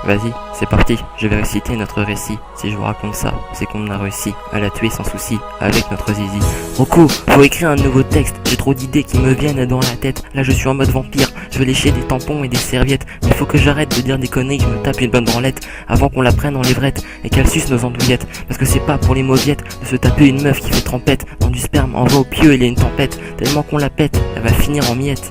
Vas-y, c'est parti, je vais réciter notre récit. Si je vous raconte ça, c'est qu'on a réussi à la tuer sans souci, avec notre zizi. Rocco, faut écrire un nouveau texte, j'ai trop d'idées qui me viennent dans la tête. Là je suis en mode vampire, je veux lécher des tampons et des serviettes. Mais faut que j'arrête de dire des conneries, que je me tape une bonne branlette avant qu'on la prenne en levrette et qu'elle suce nos andouillettes. Parce que c'est pas pour les mauviettes de se taper une meuf qui fait trempette. Dans du sperme, en va au pieu, il y a une tempête. Tellement qu'on la pète, elle va finir en miettes.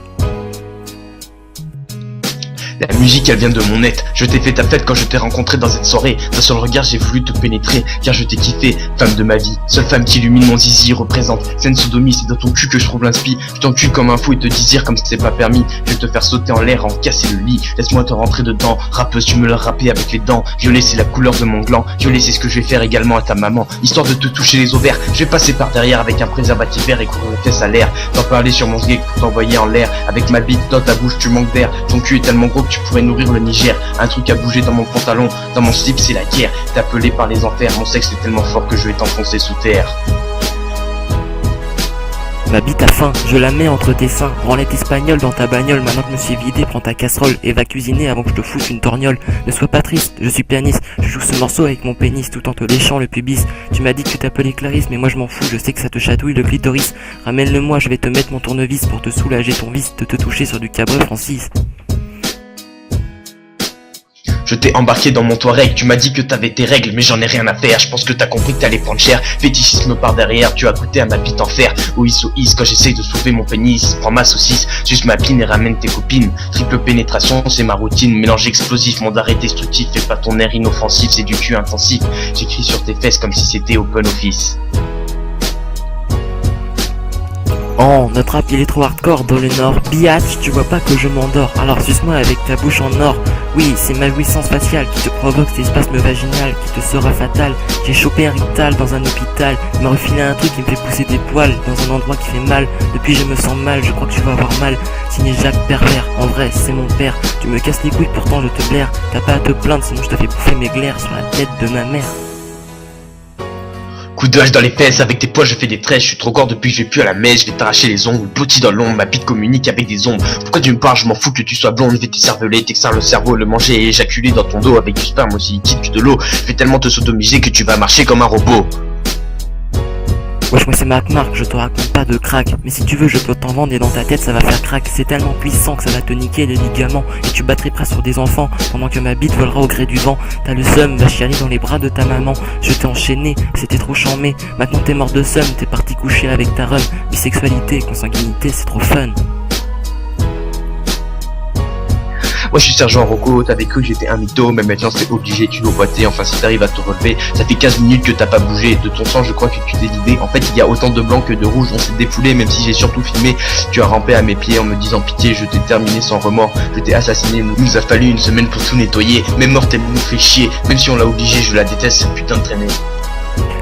La musique elle vient de mon net, je t'ai fait ta fête quand je t'ai rencontré dans cette soirée. D'un seul regard j'ai voulu te pénétrer, car je t'ai kiffé, femme de ma vie. Seule femme qui illumine mon zizi représente scène sodomie, c'est dans ton cul que je trouve l'inspi. Je t'encule comme un fou et te désire comme c'est pas permis. Je vais te faire sauter en l'air, en casser le lit. Laisse-moi te rentrer dedans, rappeuse tu me l'as rappé avec les dents. Violet c'est la couleur de mon gland, violet c'est ce que je vais faire également à ta maman. Histoire de te toucher les ovaires, je vais passer par derrière avec un préservatif vert et courir les fesses à l'air. T'en parler sur mon sgeg pour t'envoyer en l'air. Avec ma bite dans ta bouche tu manques d'air. Ton cul est tellement gros que tu pourrais nourrir le Niger. Un truc à bouger dans mon pantalon, dans mon slip c'est la guerre. T'es appelé par les enfers, mon sexe est tellement fort que je vais t'enfoncer sous terre. Ma bite a faim, je la mets entre tes seins. Branlette espagnole dans ta bagnole, maintenant que je me suis vidé, prends ta casserole et va cuisiner avant que je te foute une torgnole. Ne sois pas triste, je suis pianiste, je joue ce morceau avec mon pénis tout en te léchant le pubis. Tu m'as dit que tu t'appelais Clarisse, mais moi je m'en fous, je sais que ça te chatouille le clitoris. Ramène-le moi, je vais te mettre mon tournevis pour te soulager ton vice, de te toucher sur du cabreux Francis. Je t'ai embarqué dans mon Touareg, tu m'as dit que t'avais tes règles, mais j'en ai rien à faire. Je pense que t'as compris que t'allais prendre cher. Fétichisme par derrière, tu as goûté à ma bite en fer. Ois quand j'essaye de soulever mon pénis. Prends ma saucisse, juste ma pine et ramène tes copines. Triple pénétration, c'est ma routine. Mélange explosif, mon dard est destructif. Fais pas ton air inoffensif, c'est du cul intensif. J'écris sur tes fesses comme si c'était open office. Oh, notre rap il est trop hardcore dans le nord. Biatch, tu vois pas que je m'endors. Alors suce-moi avec ta bouche en or. Oui, c'est ma jouissance faciale qui te provoque ces spasmes vaginales, qui te sera fatal. J'ai chopé un rital dans un hôpital. Il m'a refilé un truc qui me fait pousser des poils dans un endroit qui fait mal. Depuis je me sens mal, je crois que tu vas avoir mal. Signé Jacques Pervers, en vrai c'est mon père. Tu me casses les couilles pourtant je te blaire. T'as pas à te plaindre sinon je te fais bouffer mes glaires sur la tête de ma mère. Coup de hache dans les fesses, avec tes poils je fais des tresses. Je suis trop gore depuis que je vais plus à la messe. Je vais t'arracher les ongles, petit dans l'ombre. Ma bite communique avec des ombres. Pourquoi tu me parles, je m'en fous que tu sois blonde. Je vais t'écerveler, t'extraire le cerveau, le manger et éjaculer dans ton dos. Avec du sperme aussi liquide que de l'eau. Je vais tellement te sodomiser que tu vas marcher comme un robot. Wesh moi c'est Marc, je te raconte pas de crack. Mais si tu veux je peux t'en vendre et dans ta tête ça va faire crack. C'est tellement puissant que ça va te niquer les ligaments. Et tu battrais presque sur des enfants pendant que ma bite volera au gré du vent. T'as le seum, va chialer dans les bras de ta maman. Je t'ai enchaîné, c'était trop chambé. Maintenant t'es mort de seum, t'es parti coucher avec ta rhum. Bisexualité, consanguinité, c'est trop fun. Moi je suis sergent Rocco, t'avais cru que j'étais un mytho, mais maintenant c'est obligé, tu dois boiter, enfin si t'arrives à te relever, ça fait 15 minutes que t'as pas bougé, de ton sang je crois que tu t'es vidé, en fait il y a autant de blanc que de rouge, on s'est défoulé, même si j'ai surtout filmé, tu as rampé à mes pieds en me disant pitié, je t'ai terminé sans remords, je t'ai assassiné, nous a fallu une semaine pour tout nettoyer, même morte elle nous fait chier, même si on l'a obligé, je la déteste cette putain de traînée.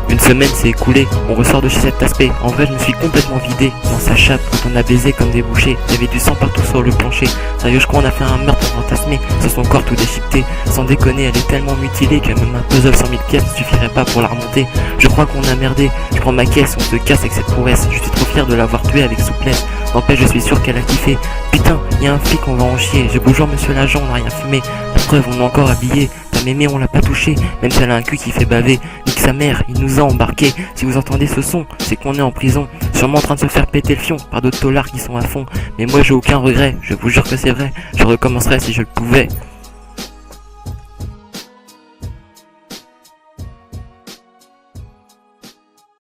Une semaine s'est écoulée, on ressort de chez cet aspect. En vrai je me suis complètement vidé dans sa chatte quand on a baisé comme des bouchers. Il y avait du sang partout sur le plancher. Sérieux je crois on a fait un meurtre fantasmé sur son corps tout déchiqueté. Sans déconner elle est tellement mutilée que même un puzzle 100 000 pièces ne suffirait pas pour la remonter. Je crois qu'on a merdé, je prends ma caisse, on se casse avec cette prouesse. Je suis trop fier de l'avoir tuée avec souplesse. N'empêche je suis sûr qu'elle a kiffé. Putain, y a un flic on va en chier. J'ai beau jour monsieur l'agent, on n'a rien fumé. La preuve on est encore habillé. Ta mémé on l'a pas touché, même si elle a un cul qui fait baver. Nique sa mère, il nous a embarqués. Si vous entendez ce son, c'est qu'on est en prison. Sûrement en train de se faire péter le fion par d'autres taulards qui sont à fond. Mais moi j'ai aucun regret, je vous jure que c'est vrai. Je recommencerai si je le pouvais.